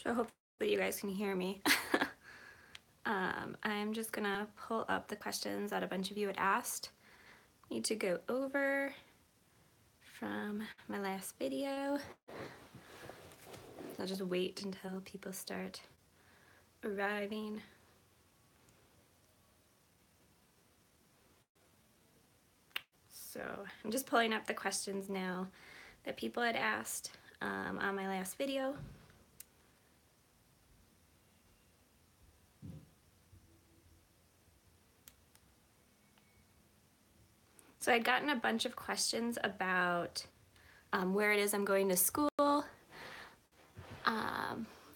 So hopefully you guys can hear me. I'm just gonna pull up the questions that a bunch of you had asked me to go over from my last video. I'll just wait until people start arriving. So I'm just pulling up the questions now that people had asked on my last video. So I'd gotten a bunch of questions about where it is I'm going to school.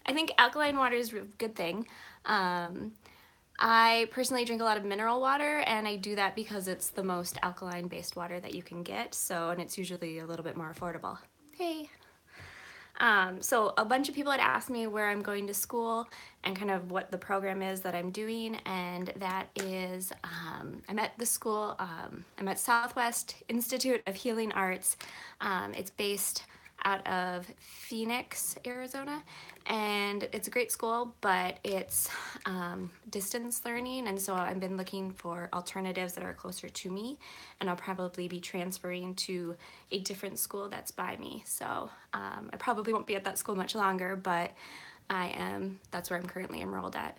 I think alkaline water is a good thing. I personally drink a lot of mineral water, and I do that because it's the most alkaline based water that you can get, and it's usually a little bit more affordable. Hey. So a bunch of people had asked me where I'm going to school and kind of what the program is that I'm doing, and that is I'm at the school, I'm at Southwest Institute of Healing Arts. It's based out of Phoenix, Arizona, and it's a great school, but it's distance learning, and so I've been looking for alternatives that are closer to me, and I'll probably be transferring to a different school that's by me. So I probably won't be at that school much longer, but that's where I'm currently enrolled at.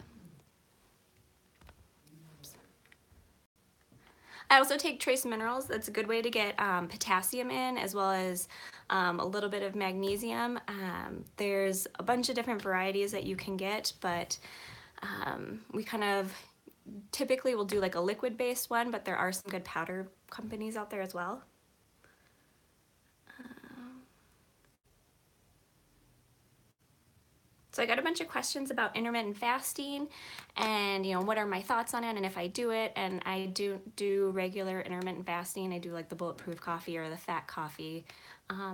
I also take trace minerals. That's a good way to get potassium in, as well as a little bit of magnesium. There's a bunch of different varieties that you can get, but we kind of typically will do like a liquid-based one, but there are some good powder companies out there as well. So I got a bunch of questions about intermittent fasting and, what are my thoughts on it and if I do it. And I do regular intermittent fasting. I do like the bulletproof coffee or the fat coffee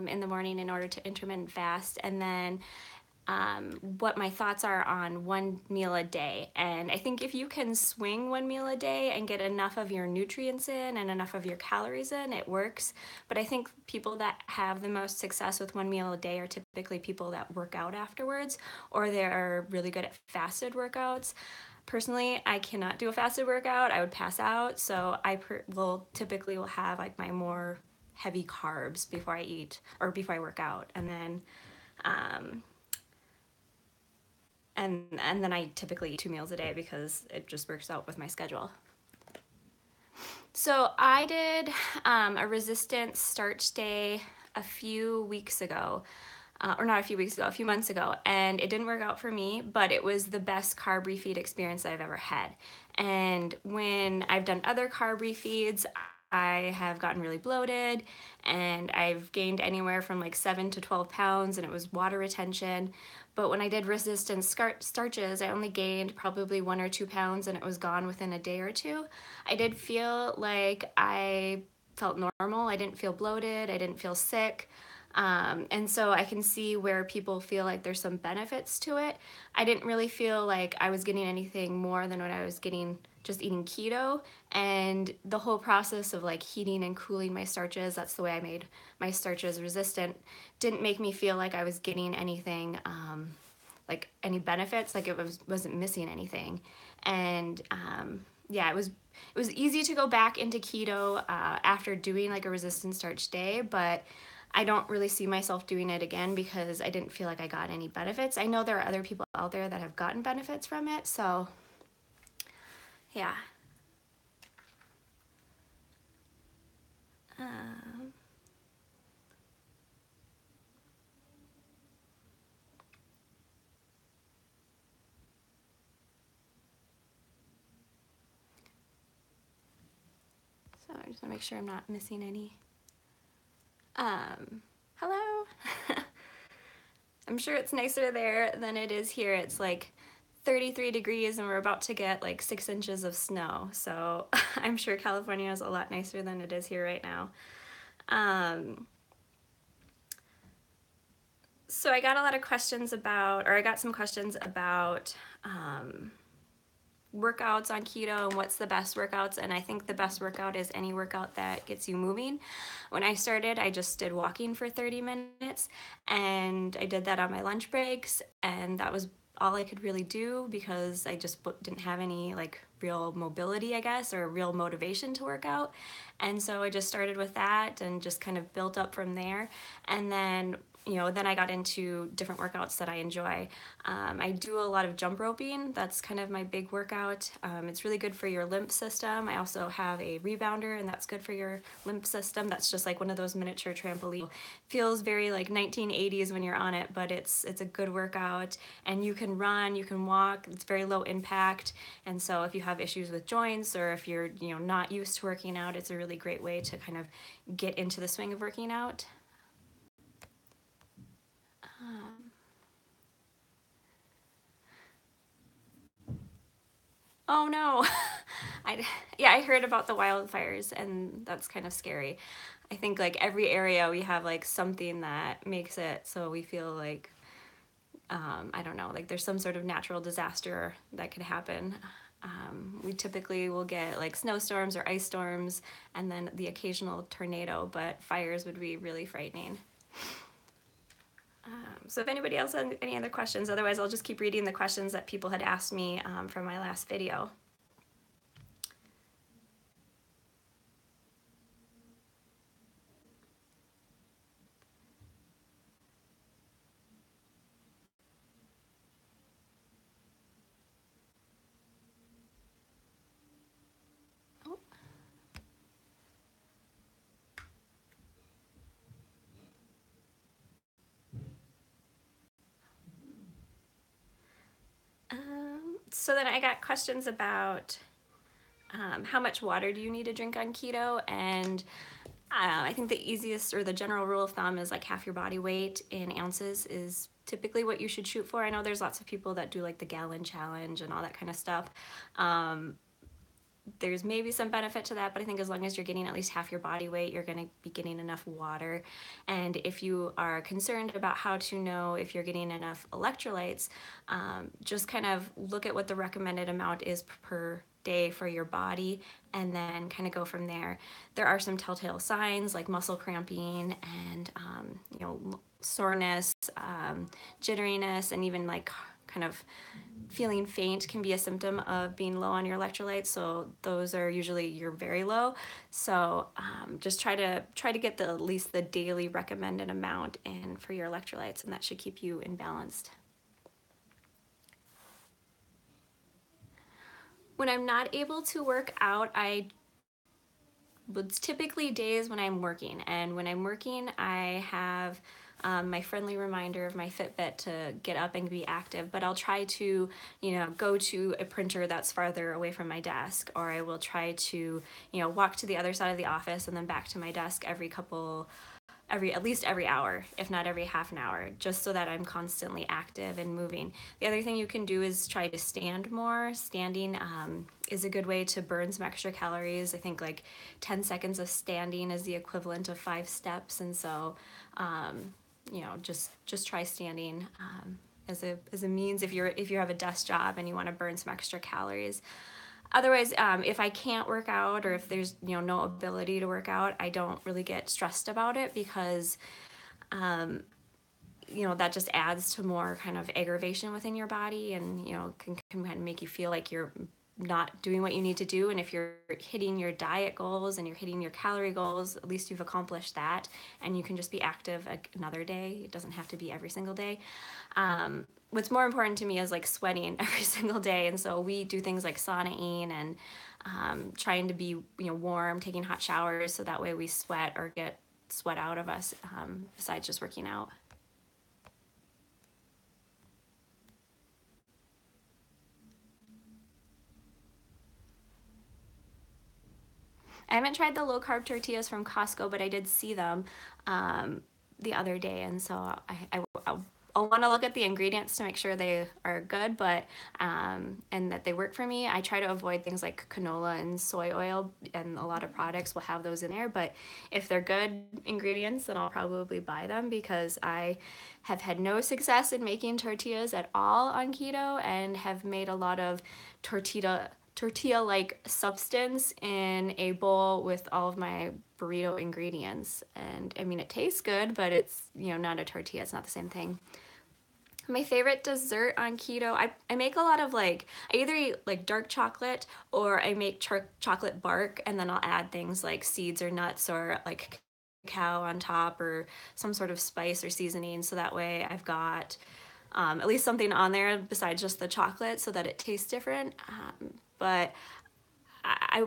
in the morning in order to intermittent fast. And then what my thoughts are on one meal a day. And I think if you can swing one meal a day and get enough of your nutrients in and enough of your calories in, it works. But I think people that have the most success with one meal a day are typically people that work out afterwards, or they're really good at fasted workouts. Personally, I cannot do a fasted workout. I would pass out. So I will typically have like my more heavy carbs before I eat or before I work out. And then and then I typically eat 2 meals a day because it just works out with my schedule. So I did a resistance starch day a few weeks ago, or not a few weeks ago, a few months ago, and it didn't work out for me, but it was the best carb refeed experience I've ever had. And when I've done other carb refeeds, I have gotten really bloated, and I've gained anywhere from like 7 to 12 pounds, and it was water retention. But when I did resistant starches, I only gained probably 1 or 2 pounds, and it was gone within a day or two. I did feel like I felt normal. I didn't feel bloated. I didn't feel sick. And so I can see where people feel like there's some benefits to it. I didn't really feel like I was getting anything more than what I was getting just eating keto, and the whole process of like heating and cooling my starches, that's the way I made my starches resistant, didn't make me feel like I was getting anything, like any benefits, like it wasn't missing anything. And yeah, it was easy to go back into keto after doing like a resistant starch day, but I don't really see myself doing it again because I didn't feel like I got any benefits. I know there are other people out there that have gotten benefits from it, so yeah. So I just want to make sure I'm not missing any. Hello. I'm sure it's nicer there than it is here. It's like 33 degrees and we're about to get like 6 inches of snow. So I'm sure California is a lot nicer than it is here right now. So I got a lot of questions about, or I got some questions about workouts on keto and what's the best workouts, and I think the best workout is any workout that gets you moving. When I started, I just did walking for 30 minutes, and I did that on my lunch breaks, and that was all I could really do because I just didn't have any like real mobility, I guess, or real motivation to work out. And so I just started with that and just kind of built up from there. And then then I got into different workouts that I enjoy. I do a lot of jump roping. That's kind of my big workout. It's really good for your lymph system. I also have a rebounder, and that's good for your lymph system. That's just like one of those miniature trampolines. Feels very like 1980s when you're on it, but it's a good workout. And you can run, you can walk. It's very low impact. And so if you have issues with joints, or if you're not used to working out, it's a really great way to kind of get into the swing of working out. Oh no. I heard about the wildfires, and that's kind of scary. I think like every area we have like something that makes it so we feel like I don't know, like there's some sort of natural disaster that could happen. We typically will get like snowstorms or ice storms and then the occasional tornado, but fires would be really frightening. So if anybody else has any other questions, otherwise I'll just keep reading the questions that people had asked me from my last video. So then I got questions about how much water do you need to drink on keto, and I think the easiest or the general rule of thumb is like half your body weight in ounces is typically what you should shoot for. I know there's lots of people that do like the gallon challenge and all that kind of stuff. There's maybe some benefit to that, but I think as long as you're getting at least half your body weight, you're going to be getting enough water. And if you are concerned about how to know if you're getting enough electrolytes, just kind of look at what the recommended amount is per day for your body, and then kind of go from there. There are some telltale signs like muscle cramping and soreness, jitteriness, and even like kind of feeling faint can be a symptom of being low on your electrolytes. So those are usually you're very low. So just try to get at least the daily recommended amount in for your electrolytes, and that should keep you in balanced. When I'm not able to work out, it's typically days when I'm working, and when I'm working, I have my friendly reminder of my Fitbit to get up and be active, but I'll try to, go to a printer that's farther away from my desk, or I will try to, walk to the other side of the office and then back to my desk at least every hour, if not every half an hour, just so that I'm constantly active and moving. The other thing you can do is try to stand more. Standing is a good way to burn some extra calories. I think like 10 seconds of standing is the equivalent of 5 steps, and so just try standing as a means if you have a desk job and you want to burn some extra calories. Otherwise, if I can't work out, or if there's no ability to work out, I don't really get stressed about it, because that just adds to more kind of aggravation within your body, and can kind of make you feel like you're not doing what you need to do. And if you're hitting your diet goals and you're hitting your calorie goals, at least you've accomplished that, and you can just be active another day. It doesn't have to be every single day. What's more important to me is like sweating every single day, and so we do things like saunaing and trying to be warm, taking hot showers, so that way we sweat or get sweat out of us, besides just working out. I haven't tried the low carb tortillas from Costco, but I did see them the other day, and so I'll want to look at the ingredients to make sure they are good, but and that they work for me. I try to avoid things like canola and soy oil, and a lot of products will have those in there. But if they're good ingredients, then I'll probably buy them, because I have had no success in making tortillas at all on keto, and have made a lot of tortilla-like substance in a bowl with all of my burrito ingredients. And I mean, it tastes good, but it's, not a tortilla. It's not the same thing. My favorite dessert on keto, I make a lot of I either eat like dark chocolate, or I make chocolate bark, and then I'll add things like seeds or nuts, or like cacao on top, or some sort of spice or seasoning, so that way I've got at least something on there besides just the chocolate, so that it tastes different. But I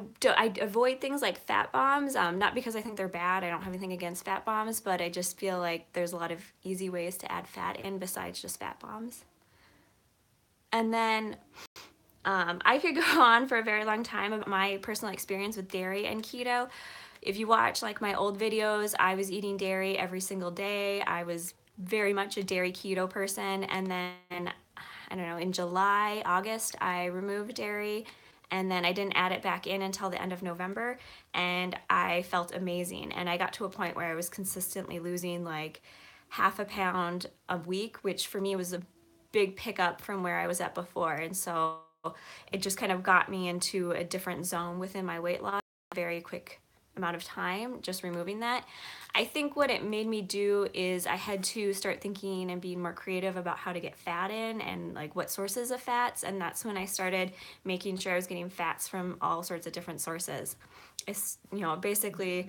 avoid things like fat bombs, not because I think they're bad. I don't have anything against fat bombs, but I just feel like there's a lot of easy ways to add fat in besides just fat bombs. And then I could go on for a very long time about my personal experience with dairy and keto. If you watch like my old videos, I was eating dairy every single day. I was very much a dairy keto person. And then, I don't know, in July, August, I removed dairy, and then I didn't add it back in until the end of November, and I felt amazing. And I got to a point where I was consistently losing like half a pound a week, which for me was a big pickup from where I was at before. And so it just kind of got me into a different zone within my weight loss, very quick amount of time, just removing that. I think what it made me do is I had to start thinking and being more creative about how to get fat in, and like what sources of fats, and that's when I started making sure I was getting fats from all sorts of different sources. It's, basically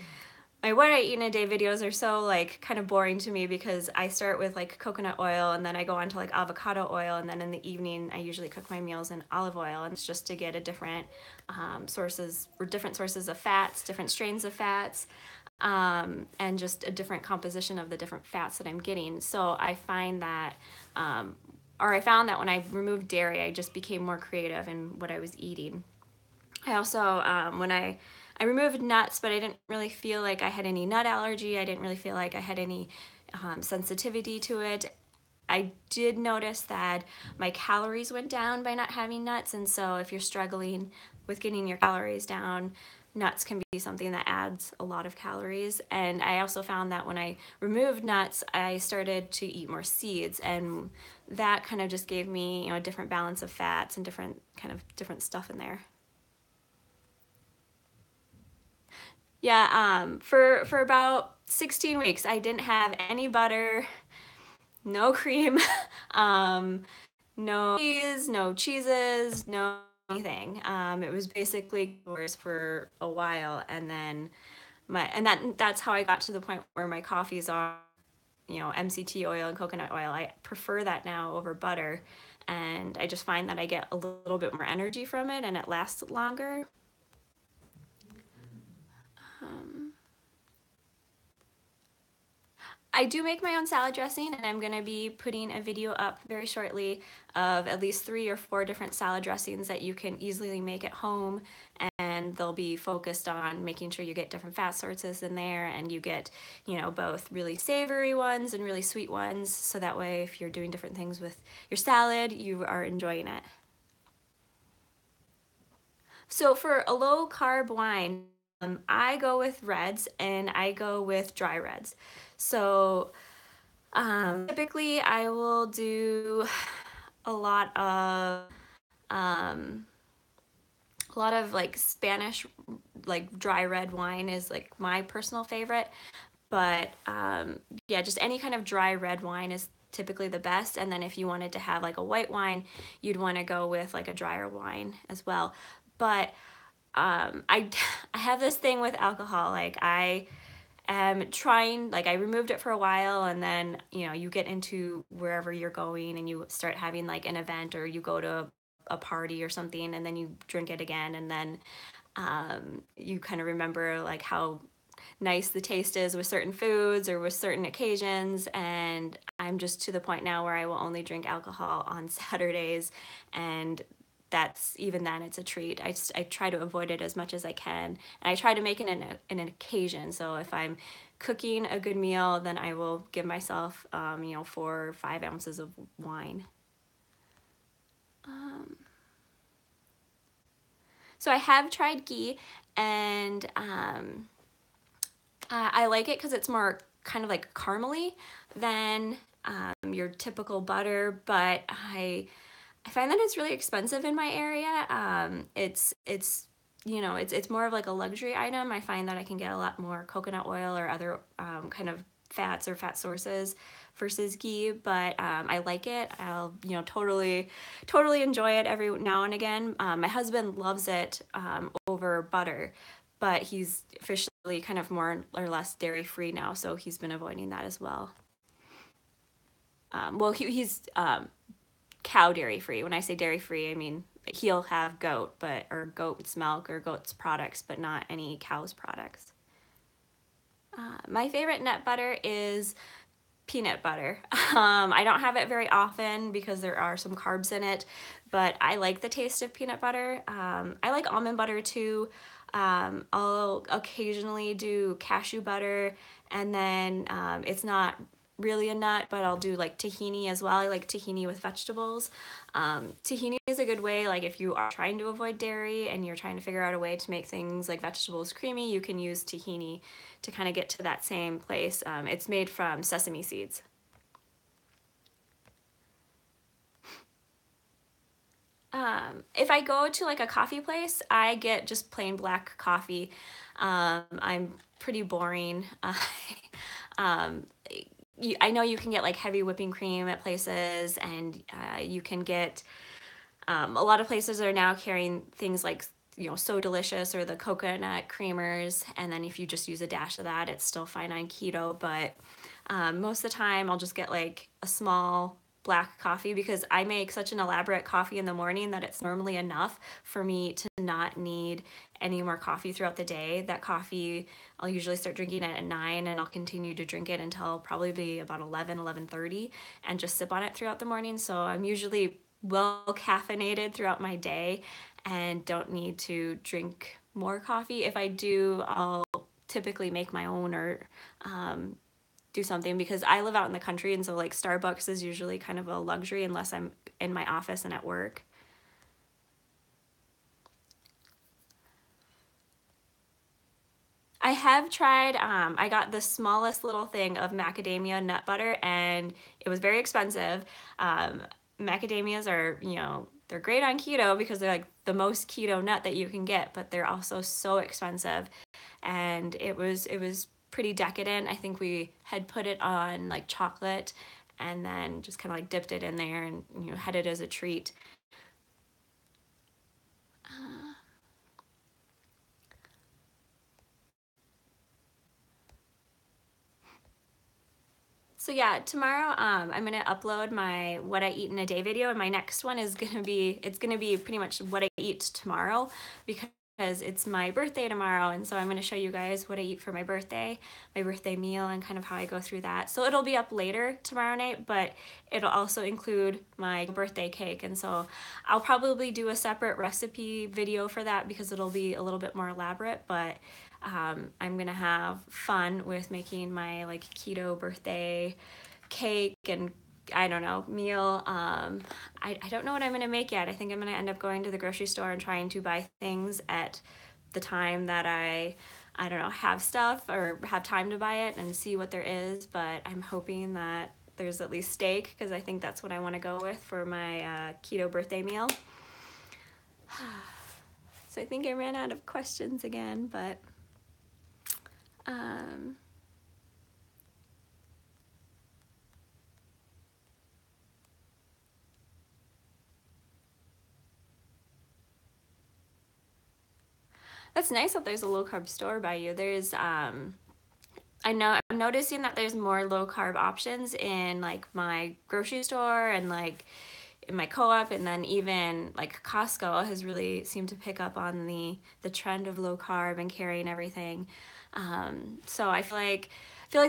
my what I eat in a day videos are so like kind of boring to me, because I start with like coconut oil, and then I go on to like avocado oil, and then in the evening I usually cook my meals in olive oil, and it's just to get a different sources of fats, different strains of fats, and just a different composition of the different fats that I'm getting. So I find that I found that when I removed dairy, I just became more creative in what I was eating. I also, when I removed nuts, but I didn't really feel like I had any nut allergy. I didn't really feel like I had any sensitivity to it. I did notice that my calories went down by not having nuts, and so if you're struggling with getting your calories down, nuts can be something that adds a lot of calories. And I also found that when I removed nuts, I started to eat more seeds, and that kind of just gave me, a different balance of fats and different stuff in there. Yeah, for about 16 weeks, I didn't have any butter, no cream, no cheese, no cheeses, no anything. It was basically yours for a while, and then that's how I got to the point where my coffees are, MCT oil and coconut oil. I prefer that now over butter, and I just find that I get a little bit more energy from it, and it lasts longer. Um, I do make my own salad dressing, and I'm going to be putting a video up very shortly of at least 3 or 4 different salad dressings that you can easily make at home, and they'll be focused on making sure you get different fat sources in there, and you get, both really savory ones and really sweet ones, so that way if you're doing different things with your salad, you are enjoying it. So for a low carb wine, I go with reds, and I go with dry reds. So typically I will do a lot of like Spanish, like dry red wine is like my personal favorite. But yeah, just any kind of dry red wine is typically the best. And then if you wanted to have like a white wine, you'd want to go with like a drier wine as well. But I I have this thing with alcohol. Like I am trying, like I removed it for a while, and then you get into wherever you're going, and you start having like an event, or you go to a party or something, and then you drink it again, and then you kind of remember like how nice the taste is with certain foods or with certain occasions. And I'm just to the point now where I will only drink alcohol on Saturdays, and that's, even then, it's a treat. I try to avoid it as much as I can, and I try to make it an occasion. So if I'm cooking a good meal, then I will give myself, 4 or 5 ounces of wine. So I have tried ghee, and I like it because it's more kind of like caramely than your typical butter, but I find that it's really expensive in my area. It's more of like a luxury item. I find that I can get a lot more coconut oil or other kind of fats or fat sources versus ghee, but I like it. I'll totally enjoy it every now and again. My husband loves it over butter, but he's officially kind of more or less dairy free now, so he's been avoiding that as well. He's cow dairy free. When I say dairy free, I mean he'll have goat, or goat's milk or goat's products, but not any cow's products. My favorite nut butter is peanut butter. I don't have it very often because there are some carbs in it, but I like the taste of peanut butter. I like almond butter too. I'll occasionally do cashew butter, and then it's not really a nut, but I'll do like tahini as well. I like tahini with vegetables. Tahini is a good way, like if you are trying to avoid dairy and you're trying to figure out a way to make things like vegetables creamy, you can use tahini to kind of get to that same place. It's made from sesame seeds. If I go to like a coffee place, I get just plain black coffee. I'm pretty boring. Um, I know you can get like heavy whipping cream at places, and you can get a lot of places are now carrying things like So Delicious or the coconut creamers, and then if you just use a dash of that, it's still fine on keto. But most of the time I'll just get like a small black coffee because I make such an elaborate coffee in the morning that it's normally enough for me to not need any more coffee throughout the day. That coffee, I'll usually start drinking it at 9, and I'll continue to drink it until probably about 11:30, and just sip on it throughout the morning. So I'm usually well caffeinated throughout my day and don't need to drink more coffee. If I do, I'll typically make my own or do something, because I live out in the country, and so like Starbucks is usually kind of a luxury unless I'm in my office and at work. I have tried, I got the smallest little thing of macadamia nut butter, and it was very expensive. Macadamias are, they're great on keto because they're like the most keto nut that you can get, but they're also so expensive. And it was pretty decadent. I think we had put it on like chocolate and then just kind of like dipped it in there and had it as a treat. So yeah, tomorrow I'm gonna upload my what I eat in a day video, and my next one is gonna be pretty much what I eat tomorrow, because it's my birthday tomorrow, and so I'm gonna show you guys what I eat for my birthday meal, and kind of how I go through that. So it'll be up later tomorrow night, but it'll also include my birthday cake, and so I'll probably do a separate recipe video for that because it'll be a little bit more elaborate, but I'm gonna have fun with making my like keto birthday cake and I don't know meal. I don't know what I'm gonna make yet. I think I'm gonna end up going to the grocery store and trying to buy things at the time that I don't know, have stuff or have time to buy it and see what there is. But I'm hoping that there's at least steak, because I think that's what I want to go with for my keto birthday meal. So I think I ran out of questions again, but um, that's nice that there's a low carb store by you. There's I know I'm noticing that there's more low carb options in like my grocery store and like in my co-op, and then even like Costco has really seemed to pick up on the trend of low carb and carrying everything. So I feel like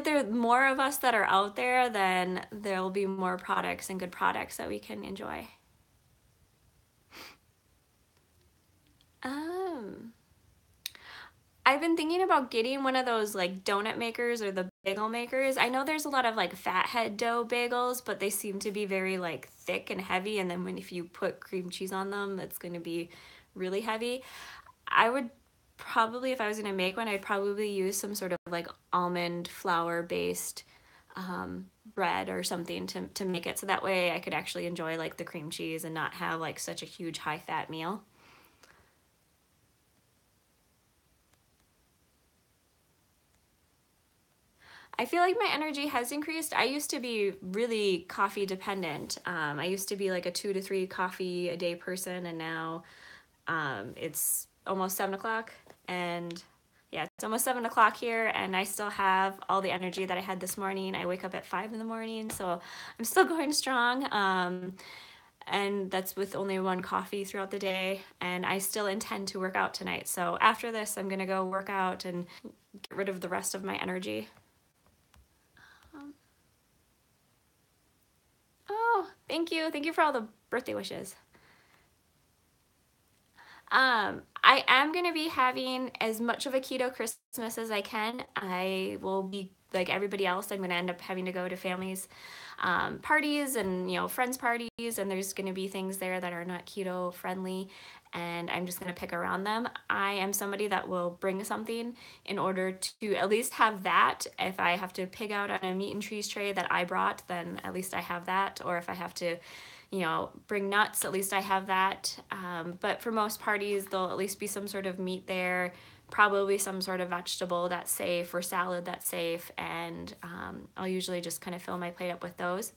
there are more of us that are out there, then there'll be more products and good products that we can enjoy. Um, I've been thinking about getting one of those like donut makers or the bagel makers. I know there's a lot of like fathead dough bagels, but they seem to be very like thick and heavy. And then if you put cream cheese on them, it's going to be really heavy. I would probably, if I was going to make one, I'd probably use some sort of like almond flour based bread or something to make it. So that way I could actually enjoy like the cream cheese and not have like such a huge high fat meal. I feel like my energy has increased. I used to be really coffee dependent. I used to be like a 2 to 3 coffee a day person, and now it's almost 7 o'clock. And yeah, it's almost 7 o'clock here, and I still have all the energy that I had this morning. I wake up at 5 in the morning, so I'm still going strong. And that's with only one coffee throughout the day. And I still intend to work out tonight. So after this, I'm going to go work out and get rid of the rest of my energy. Um, Oh, thank you. Thank you for all the birthday wishes. I am going to be having as much of a keto Christmas as I can. I will be like everybody else. I'm going to end up having to go to families' parties and, friends' parties, and there's going to be things there that are not keto friendly, and I'm just going to pick around them. I am somebody that will bring something in order to at least have that. If I have to pig out on a meat and cheese tray that I brought, then at least I have that. Or if I have to bring nuts, at least I have that. But for most parties, there'll at least be some sort of meat there, probably some sort of vegetable that's safe or salad that's safe, and I'll usually just kind of fill my plate up with those.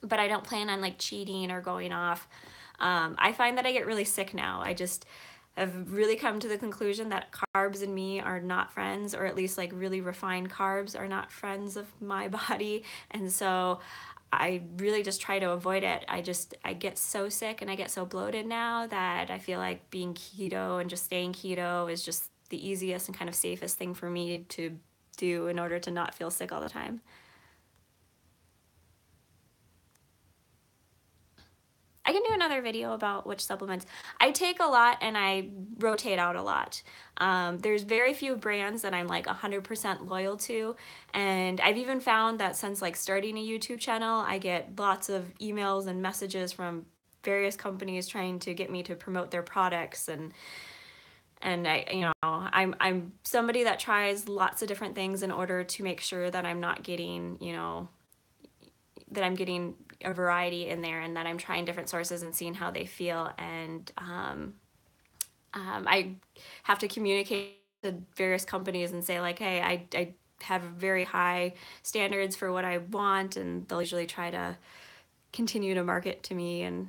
But I don't plan on like cheating or going off. I find that I get really sick now. I just have really come to the conclusion that carbs and me are not friends, or at least like really refined carbs are not friends of my body. And so I really just try to avoid it. I get so sick and I get so bloated now that I feel like being keto and just staying keto is just the easiest and kind of safest thing for me to do in order to not feel sick all the time. I can do another video about which supplements. I take a lot and I rotate out a lot. There's very few brands that I'm like 100% loyal to. And I've even found that since like starting a YouTube channel, I get lots of emails and messages from various companies trying to get me to promote their products, and I'm somebody that tries lots of different things in order to make sure that I'm not getting, that I'm getting a variety in there, and that I'm trying different sources and seeing how they feel. And I have to communicate to various companies and say like, hey, I have very high standards for what I want, and they'll usually try to continue to market to me. And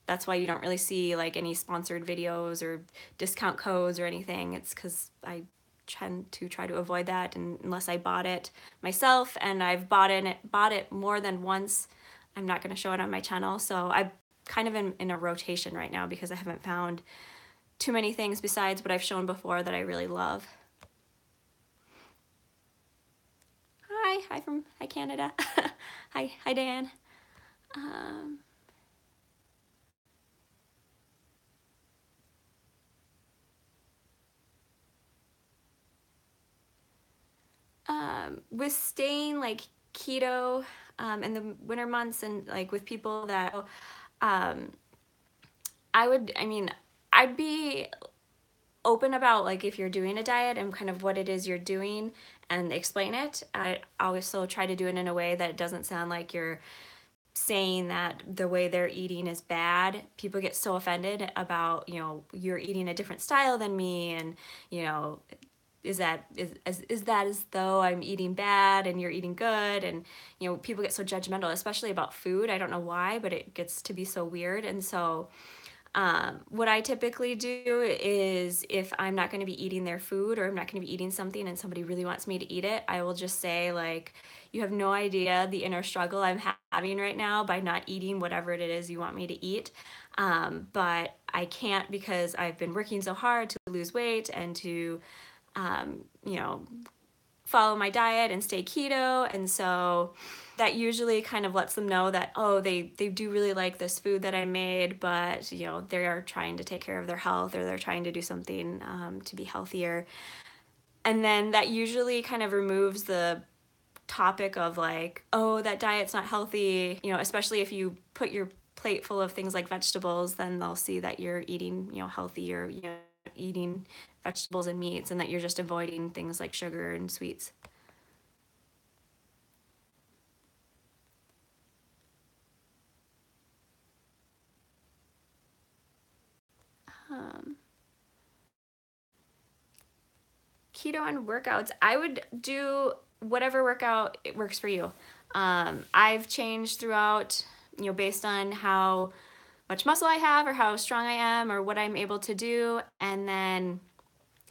that's why you don't really see like any sponsored videos or discount codes or anything. It's because I tend to try to avoid that, and unless I bought it myself, and I've bought it more than once, I'm not going to show it on my channel. So I'm kind of in a rotation right now because I haven't found too many things besides what I've shown before that I really love. Hi Canada. Hi Dan. Um, with staying like keto in the winter months, and like with people that um, I'd be open about like if you're doing a diet and kind of what it is you're doing and explain it. I also try to do it in a way that it doesn't sound like you're saying that the way they're eating is bad. People get so offended about, you're eating a different style than me, and, is that as though I'm eating bad and you're eating good? And people get so judgmental, especially about food. I don't know why, but it gets to be so weird. And so what I typically do is, if I'm not going to be eating their food, or I'm not going to be eating something and somebody really wants me to eat it, I will just say like, you have no idea the inner struggle I'm having right now by not eating whatever it is you want me to eat. But I can't, because I've been working so hard to lose weight and to, you know, follow my diet and stay keto. And so that usually kind of lets them know that, oh, they do really like this food that I made, but they are trying to take care of their health, or they're trying to do something to be healthier. And then that usually kind of removes the topic of like, oh, that diet's not healthy, you know, especially if you put your plate full of things like vegetables, then they'll see that you're eating, you know, healthy, or, you know, eating vegetables and meats, and that you're just avoiding things like sugar and sweets. Um, Keto and workouts, I would do whatever workout it works for you. I've changed throughout, you know, based on how much muscle I have or how strong I am or what I'm able to do, and then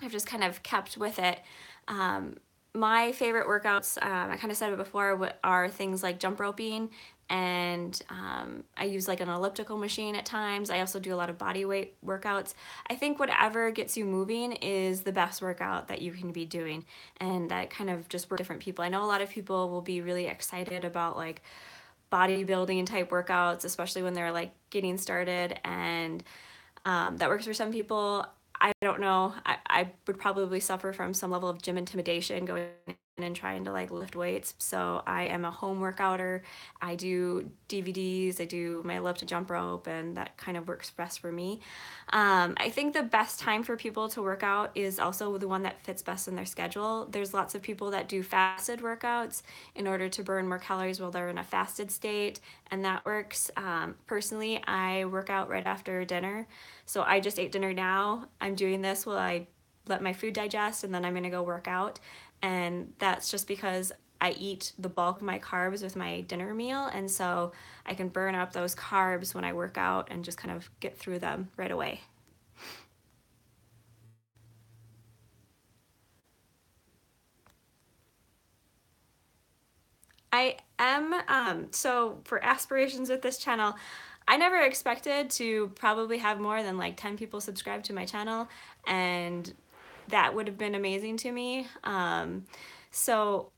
I've just kind of kept with it. Um, my favorite workouts, I kind of said it before, are things like jump roping, and I use like an elliptical machine at times. I also do a lot of body weight workouts. I think whatever gets you moving is the best workout that you can be doing, and that kind of just works for different people. I know a lot of people will be really excited about like bodybuilding type workouts, especially when they're like getting started, and that works for some people. I don't know. I would probably suffer from some level of gym intimidation going in and trying to like lift weights. So I am a home workouter. I do DVDs, I do my elliptic jump rope, and that kind of works best for me. I think the best time for people to work out is also the one that fits best in their schedule. There's lots of people that do fasted workouts in order to burn more calories while they're in a fasted state, and that works. Personally, I work out right after dinner. So I just ate dinner now. I'm doing this while I let my food digest, and then I'm gonna go work out. And that's just because I eat the bulk of my carbs with my dinner meal, and so I can burn up those carbs when I work out and just kind of get through them right away. I am, so for aspirations with this channel, I never expected to probably have more than like 10 people subscribe to my channel, and that would have been amazing to me. So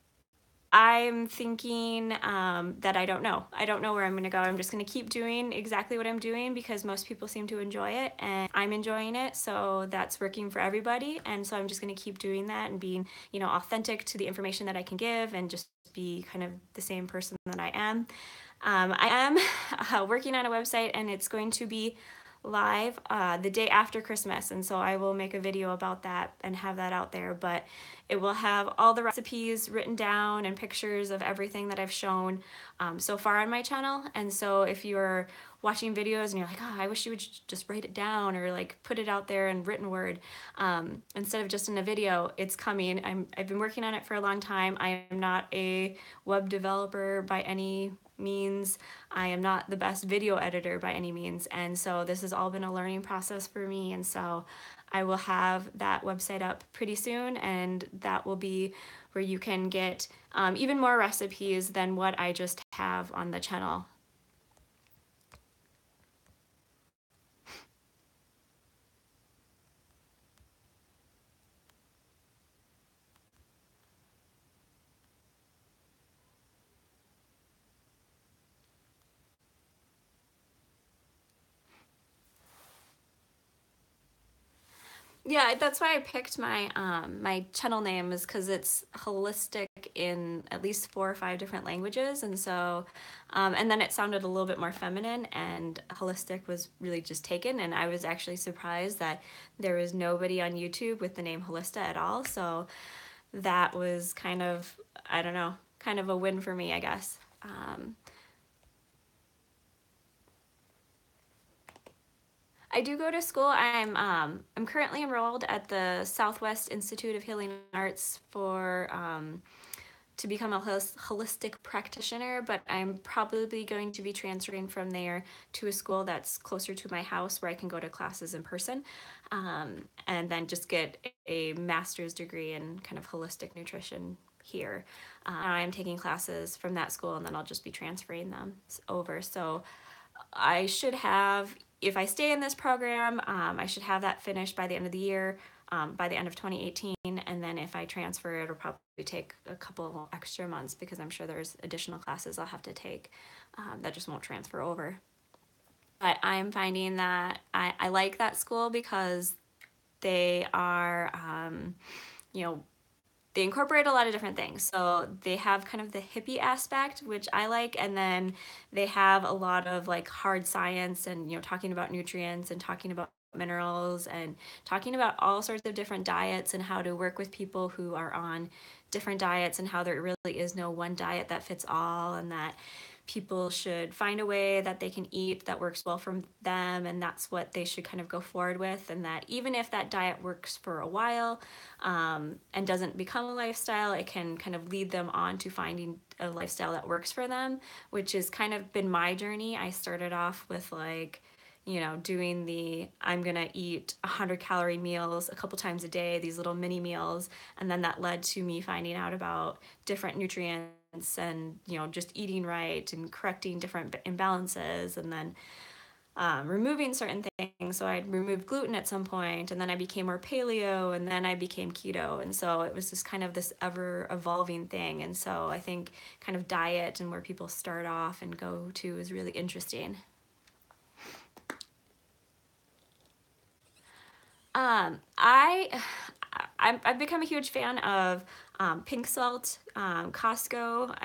I'm thinking that I don't know. I don't know where I'm going to go. I'm just going to keep doing exactly what I'm doing because most people seem to enjoy it and I'm enjoying it. So that's working for everybody. And so I'm just going to keep doing that and being, you know, authentic to the information that I can give and just be kind of the same person that I am. I am working on a website, and it's going to be live the day after Christmas, and so I will make a video about that and have that out there. But it will have all the recipes written down and pictures of everything that I've shown so far on my channel. And so if you're watching videos and you're like, oh, I wish you would just write it down or like put it out there in written word instead of just in a video, it's coming. I've been working on it for a long time. I am not a web developer by any means. I am not the best video editor by any means. And so this has all been a learning process for me. And so I will have that website up pretty soon, and that will be where you can get even more recipes than what I just have on the channel. Yeah, that's why I picked my my channel name, is because it's holistic in at least 4 or 5 different languages, and so and then it sounded a little bit more feminine, and holistic was really just taken, and I was actually surprised that there was nobody on YouTube with the name Holista at all. So that was kind of, I don't know, kind of a win for me, I guess. I do go to school. I'm currently enrolled at the Southwest Institute of Healing Arts for to become a holistic practitioner, but I'm probably going to be transferring from there to a school that's closer to my house where I can go to classes in person, and then just get a master's degree in kind of holistic nutrition here. I'm taking classes from that school, and then I'll just be transferring them over. So I should have, if I stay in this program, I should have that finished by the end of the year, by the end of 2018. And then if I transfer, it'll probably take a couple of extra months because I'm sure there's additional classes I'll have to take that just won't transfer over. But I'm finding that I like that school because they are, you know, they incorporate a lot of different things. So they have kind of the hippie aspect, which I like, and then they have a lot of like hard science and, talking about nutrients and talking about minerals and talking about all sorts of different diets and how to work with people who are on different diets and how there really is no one diet that fits all, and that people should find a way that they can eat that works well for them, and that's what they should kind of go forward with, and that even if that diet works for a while and doesn't become a lifestyle, it can kind of lead them on to finding a lifestyle that works for them, which has kind of been my journey. I started off with like, doing the I'm gonna eat 100-calorie meals a couple times a day, these little mini meals, and then that led to me finding out about different nutrients and just eating right and correcting different imbalances, and then removing certain things. So I'd removed gluten at some point, and then I became more paleo, and then I became keto, and so it was just kind of this ever evolving thing. And so I think kind of diet and where people start off and go to is really interesting. I've become a huge fan of pink salt, Costco.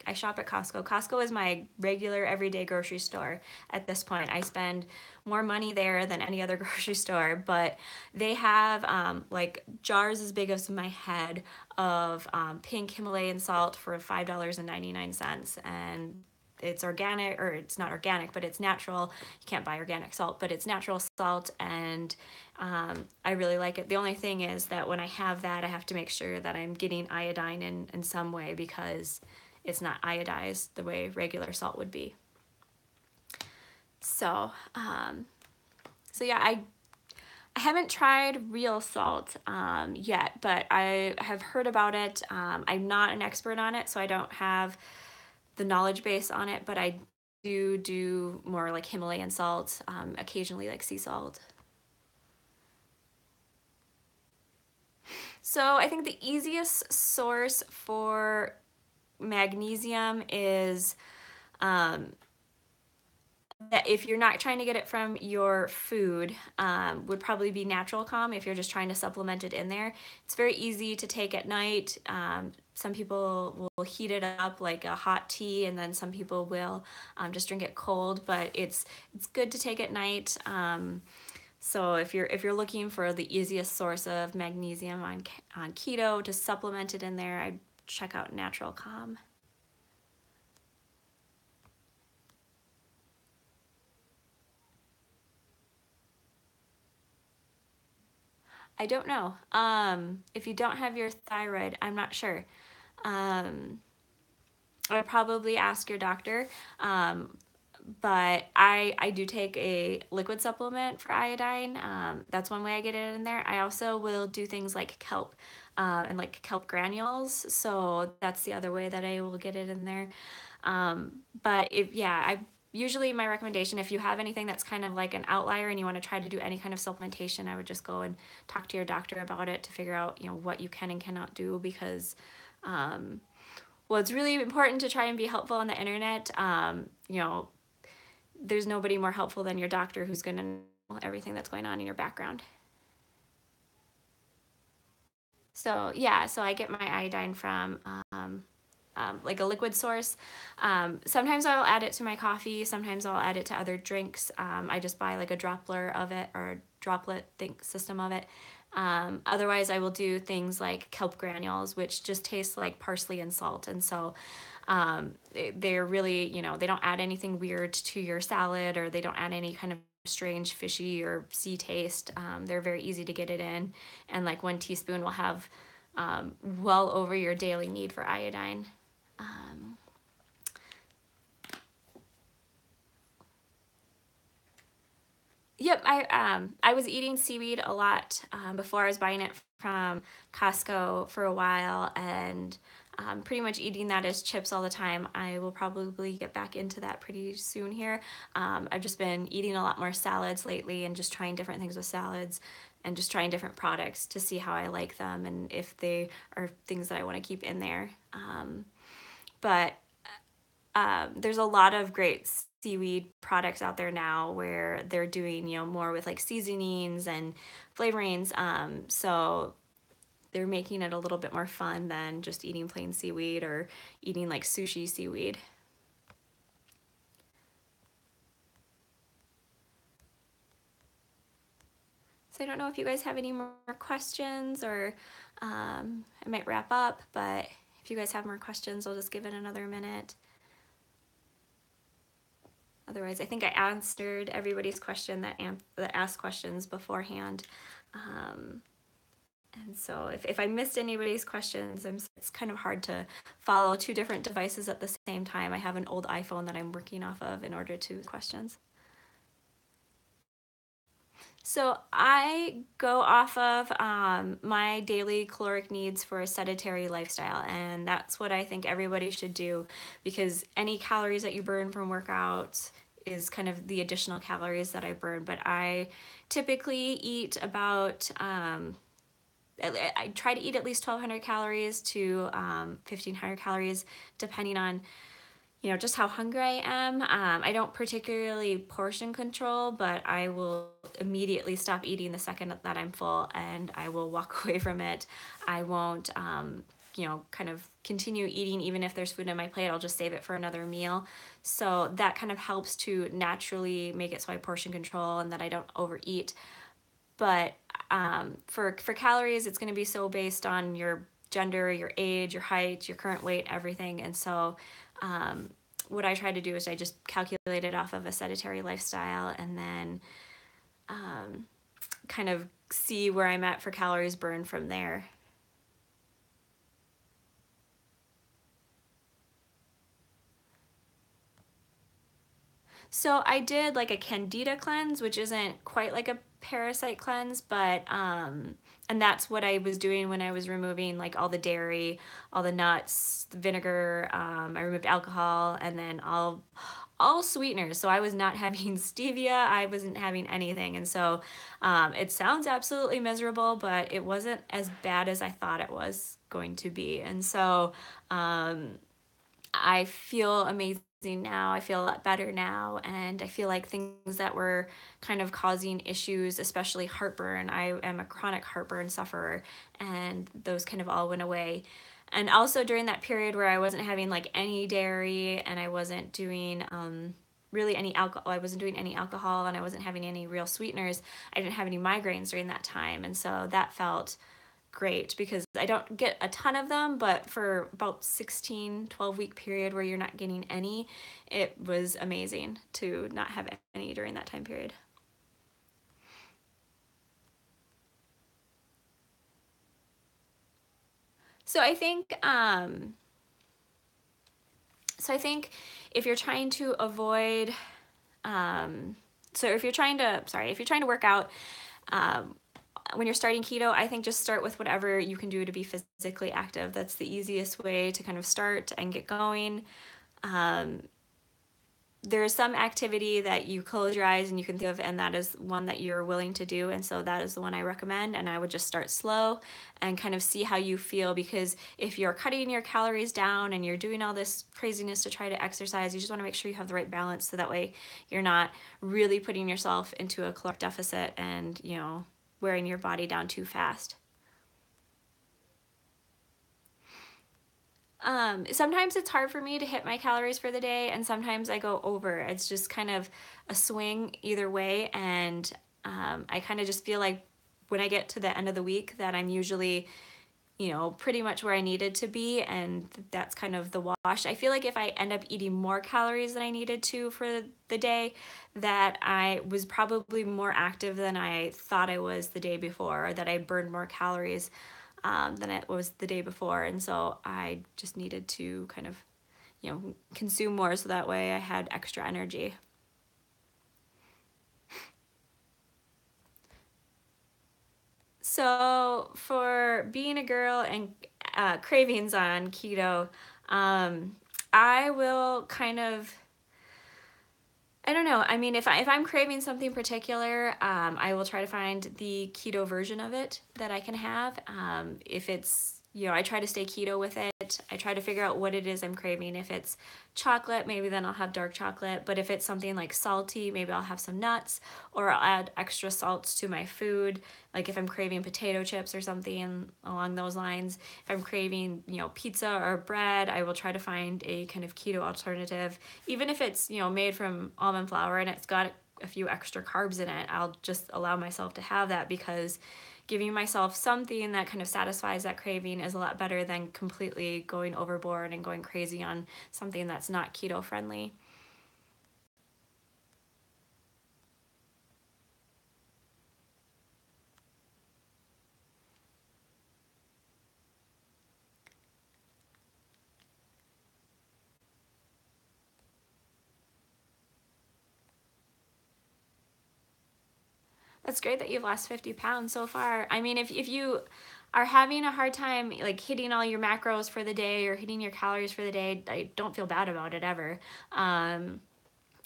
I shop at Costco. Costco is my regular everyday grocery store at this point. I spend more money there than any other grocery store, but they have like jars as big as my head of pink Himalayan salt for $5.99, and it's organic, or it's not organic, but it's natural. You can't buy organic salt, but it's natural salt, and I really like it. The only thing is that when I have that, I have to make sure that I'm getting iodine in some way, because it's not iodized the way regular salt would be. So, so yeah, I haven't tried real salt yet, but I have heard about it. I'm not an expert on it, so I don't have the knowledge base on it, but I do more like Himalayan salt, occasionally like sea salt. So I think the easiest source for magnesium is that if you're not trying to get it from your food, would probably be natural calm if you're just trying to supplement it in there. It's very easy to take at night. Some people will heat it up like a hot tea, and then some people will just drink it cold, but it's good to take at night. So if you're looking for the easiest source of magnesium on keto to supplement it in there, I'd check out Natural Calm. I don't know. If you don't have your thyroid, I'm not sure. I would probably ask your doctor. But I do take a liquid supplement for iodine. That's one way I get it in there. I also will do things like kelp and like kelp granules. So that's the other way that I will get it in there. But I usually my recommendation, if you have anything that's kind of like an outlier and you want to try to do any kind of supplementation, I would just go and talk to your doctor about it to figure out, what you can and cannot do, because well, it's really important to try and be helpful on the internet. There's nobody more helpful than your doctor, who's going to know everything that's going on in your background. So yeah, so I get my iodine from like a liquid source. Sometimes I'll add it to my coffee. Sometimes I'll add it to other drinks. I just buy like a droplet of it, or a droplet system of it. Otherwise, I will do things like kelp granules, which just taste like parsley and salt. And so they're really, they don't add anything weird to your salad, or they don't add any kind of strange fishy or sea taste. They're very easy to get it in. And like 1 teaspoon will have well over your daily need for iodine. Yep, I was eating seaweed a lot before. I was buying it from Costco for a while, and pretty much eating that as chips all the time. I will probably get back into that pretty soon here. I've just been eating a lot more salads lately, and just trying different things with salads, and just trying different products to see how I like them and if they are things that I want to keep in there. But there's a lot of great seaweed products out there now where they're doing, more with like seasonings and flavorings. So they're making it a little bit more fun than just eating plain seaweed or eating like sushi seaweed. So I don't know if you guys have any more questions, or I might wrap up, but if you guys have more questions, I'll just give it another minute. Otherwise, I think I answered everybody's question that asked questions beforehand. And so if I missed anybody's questions, it's kind of hard to follow two different devices at the same time. I have an old iPhone that I'm working off of in order to questions. So I go off of my daily caloric needs for a sedentary lifestyle, and that's what I think everybody should do, because any calories that you burn from workouts is kind of the additional calories that I burn. But I typically eat about I try to eat at least 1,200 calories to 1,500 calories, depending on just how hungry I am. I don't particularly portion control, but I will immediately stop eating the second that I'm full, and I will walk away from it. I won't, kind of continue eating even if there's food in my plate. I'll just save it for another meal. So that kind of helps to naturally make it so I portion control and that I don't overeat. But for calories, it's going to be so based on your gender, your age, your height, your current weight, everything. And so what I try to do is I just calculate it off of a sedentary lifestyle, and then kind of see where I'm at for calories burned from there. So I did like a Candida cleanse, which isn't quite like a parasite cleanse, but and that's what I was doing when I was removing like all the dairy, all the nuts, the vinegar. I removed alcohol, and then all sweeteners. So I was not having stevia. I wasn't having anything, and so it sounds absolutely miserable, but it wasn't as bad as I thought it was going to be, and so I feel amazing now. I feel a lot better now, and I feel like things that were kind of causing issues, especially heartburn. I am a chronic heartburn sufferer, and those kind of all went away. And also during that period where I wasn't having like any dairy, and I wasn't doing really any alcohol, I wasn't doing any alcohol, and I wasn't having any real sweeteners. I didn't have any migraines during that time, and so that felt great because I don't get a ton of them, but for about 12-week period where you're not getting any, it was amazing to not have any during that time period. So I think if you're trying to avoid if you're trying to work out when you're starting keto, I think just start with whatever you can do to be physically active. That's the easiest way to kind of start and get going. There's some activity that you close your eyes and you can think of, and that is one that you're willing to do, and so that is the one I recommend. And I would just start slow and kind of see how you feel, because if you're cutting your calories down and you're doing all this craziness to try to exercise, you just want to make sure you have the right balance, so that way you're not really putting yourself into a caloric deficit and wearing your body down too fast. Sometimes it's hard for me to hit my calories for the day, and sometimes I go over. It's just kind of a swing either way, and I kind of just feel like when I get to the end of the week that I'm usually pretty much where I needed to be, and that's kind of the wash. I feel like if I end up eating more calories than I needed to for the day, that I was probably more active than I thought I was the day before, or that I burned more calories than it was the day before, and so I just needed to kind of consume more, so that way I had extra energy. So for being a girl and cravings on keto, I will kind of, I don't know. I mean, if I'm craving something particular, I will try to find the keto version of it that I can have. If it's I try to stay keto with it. I try to figure out what it is I'm craving. If it's chocolate, maybe then I'll have dark chocolate. But if it's something like salty, maybe I'll have some nuts, or I'll add extra salts to my food. Like if I'm craving potato chips or something along those lines. If I'm craving, pizza or bread, I will try to find a kind of keto alternative. Even if it's, made from almond flour and it's got a few extra carbs in it, I'll just allow myself to have that, because giving myself something that kind of satisfies that craving is a lot better than completely going overboard and going crazy on something that's not keto friendly. That's great that you've lost 50 pounds so far. I mean, if you are having a hard time like hitting all your macros for the day or hitting your calories for the day, I don't feel bad about it ever.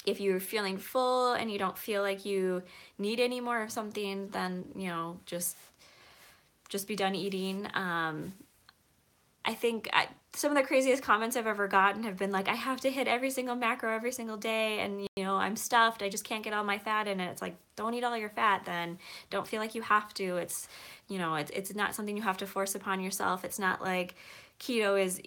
If you're feeling full and you don't feel like you need any more of something, then just be done eating. I think some of the craziest comments I've ever gotten have been like, I have to hit every single macro every single day, and I'm stuffed, I just can't get all my fat in it. It's like, don't eat all your fat then. Don't feel like you have to. It's not something you have to force upon yourself. It's not like keto is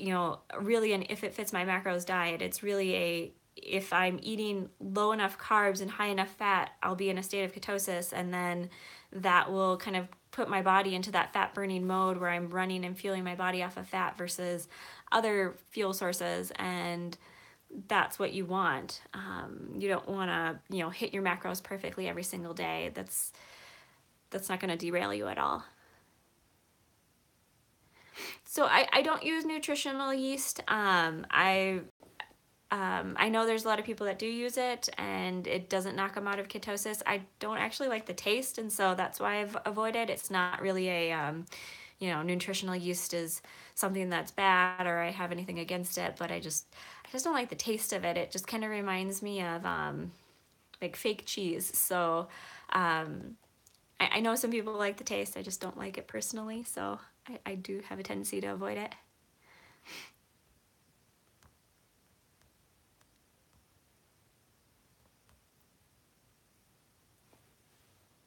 really an if it fits my macros diet. It's really if I'm eating low enough carbs and high enough fat, I'll be in a state of ketosis, and then that will kind of put my body into that fat burning mode where I'm running and fueling my body off of fat versus other fuel sources. And that's what you want. You don't want to hit your macros perfectly every single day. That's not going to derail you at all. So I don't use nutritional yeast. I know there's a lot of people that do use it and it doesn't knock them out of ketosis. I don't actually like the taste, and so that's why I've avoided. It's not really a, nutritional yeast is something that's bad or I have anything against it, but I just don't like the taste of it. It just kind of reminds me of like fake cheese. So I know some people like the taste. I just don't like it personally, so I do have a tendency to avoid it.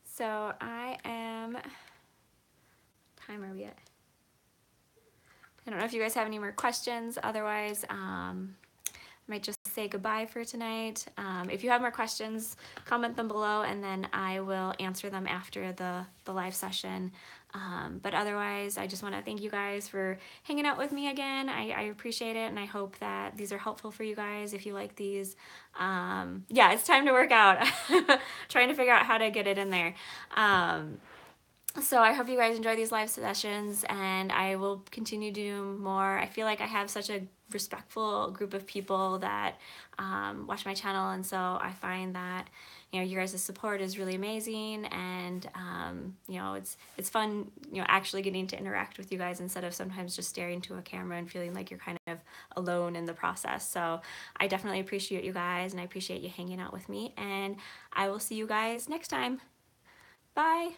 So I am, time are we at? I don't know if you guys have any more questions. Otherwise, I might just say goodbye for tonight. If you have more questions, comment them below and then I will answer them after the live session. But otherwise, I just want to thank you guys for hanging out with me again. I appreciate it, and I hope that these are helpful for you guys if you like these. Yeah, it's time to work out. Trying to figure out how to get it in there. So I hope you guys enjoy these live sessions, and I will continue to do more. I feel like I have such a respectful group of people that watch my channel, and so I find that you guys' support is really amazing, and it's fun actually getting to interact with you guys instead of sometimes just staring to a camera and feeling like you're kind of alone in the process. So I definitely appreciate you guys, and I appreciate you hanging out with me, and I will see you guys next time. Bye.